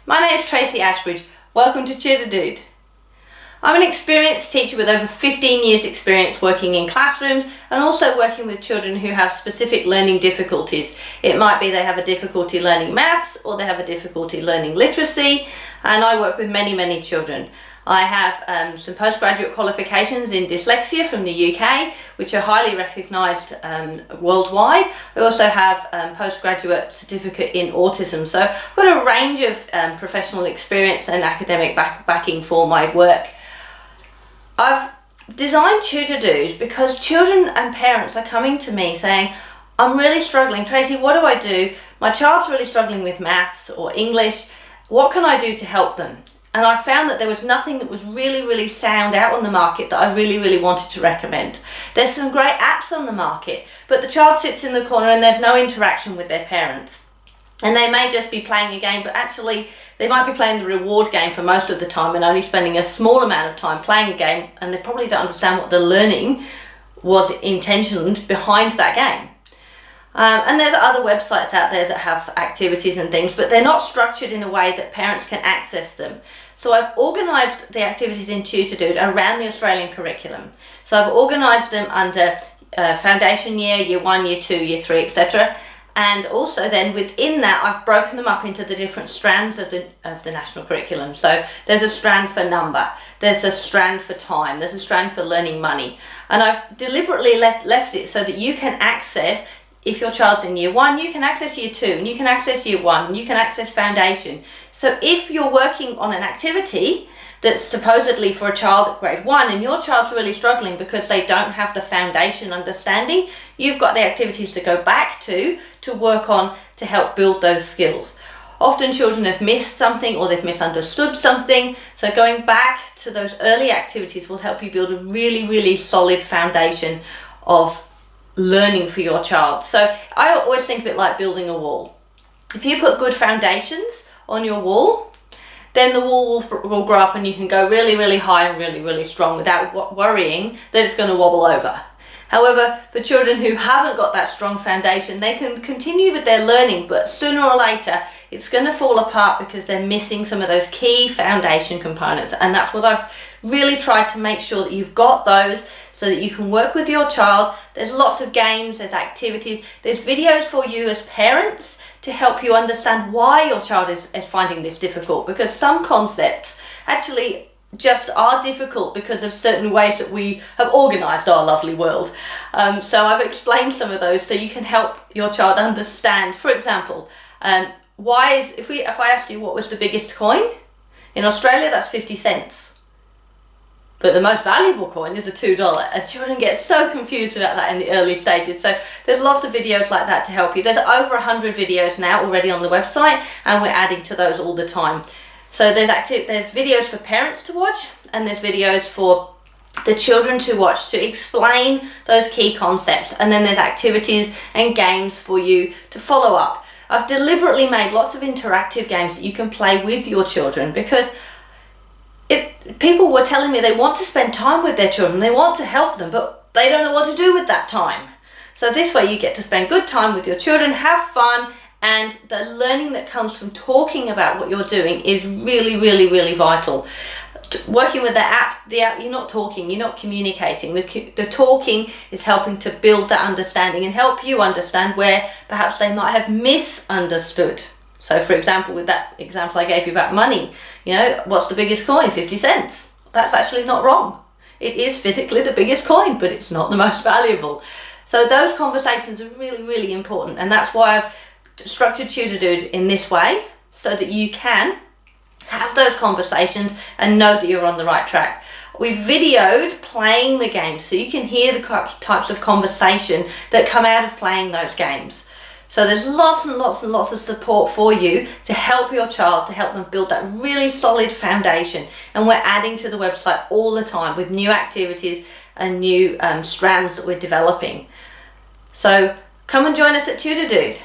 My name is Tracy Ashbridge. Welcome to Tutor. I'm an experienced teacher with over 15 years experience working in classrooms and also working with children who have specific learning difficulties. It might be they have a difficulty learning maths or they have a difficulty learning literacy, and I work with many children. I have some postgraduate qualifications in dyslexia from the UK, which are highly recognised worldwide. I also have a postgraduate certificate in autism. So I've got a range of professional experience and academic backing for my work. I've designed Tutor because children and parents are coming to me saying, I'm really struggling. Tracy, what do I do? My child's really struggling with maths or English. What can I do to help them? And I found that there was nothing that was really sound out on the market that I really wanted to recommend. There's some great apps on the market, but the child sits in the corner and there's no interaction with their parents. And they may just be playing a game, but actually they might be playing the reward game for most of the time and only spending a small amount of time playing a game, and they probably don't understand what the learning was intentioned behind that game. And there's other websites out there that have activities and things, but they're not structured in a way that parents can access them. So I've organised the activities in Tutor around the Australian curriculum. So I've organised them under foundation year, year 1, year 2, year 3, etc. And also then within that I've broken them up into the different strands of the national curriculum. So there's a strand for number, there's a strand for time, there's a strand for learning money. And I've deliberately left it so that you can access. If your child's in year 1, you can access year 2, and you can access year 1, and you can access foundation. So if you're working on an activity that's supposedly for a child at grade 1 and your child's really struggling because they don't have the foundation understanding, you've got the activities to go back to work on to help build those skills. Often children have missed something or they've misunderstood something, so going back to those early activities will help you build a really solid foundation of learning for your child. So I always think of it like building a wall. If you put good foundations on your wall, then the wall will grow up and you can go really high and really strong without worrying that it's going to wobble over. However, for children who haven't got that strong foundation, they can continue with their learning, but sooner or later it's going to fall apart because they're missing some of those key foundation components. And that's what I've really tried to make sure that you've got those so that you can work with your child. There's lots of games, there's activities, there's videos for you as parents to help you understand why your child is finding this difficult, because some concepts actually just are difficult because of certain ways that we have organised our lovely world. So I've explained some of those so you can help your child understand. For example, if I asked you what was the biggest coin in Australia, that's 50 cents. But the most valuable coin is a $2, and children get so confused about that in the early stages. So there's lots of videos like that to help you. There's over 100 videos now already on the website, and we're adding to those all the time. So there's videos for parents to watch, and there's videos for the children to watch to explain those key concepts, and then there's activities and games for you to follow up. I've deliberately made lots of interactive games that you can play with your children, because people were telling me they want to spend time with their children, they want to help them, but they don't know what to do with that time. So this way you get to spend good time with your children, have fun, and the learning that comes from talking about what you're doing is really vital. Working with the app, you're not talking, you're not communicating. The talking is helping to build that understanding and help you understand where perhaps they might have misunderstood. So for example, with that example I gave you about money, what's the biggest coin? 50 cents. That's actually not wrong. It is physically the biggest coin, but it's not the most valuable. So those conversations are really important, and that's why I've structured Tutor in this way, so that you can have those conversations and know that you're on the right track. We've videoed playing the games so you can hear the types of conversation that come out of playing those games. So there's lots of support for you to help your child, to help them build that really solid foundation. And we're adding to the website all the time with new activities and new strands that we're developing. So come and join us at Tutor.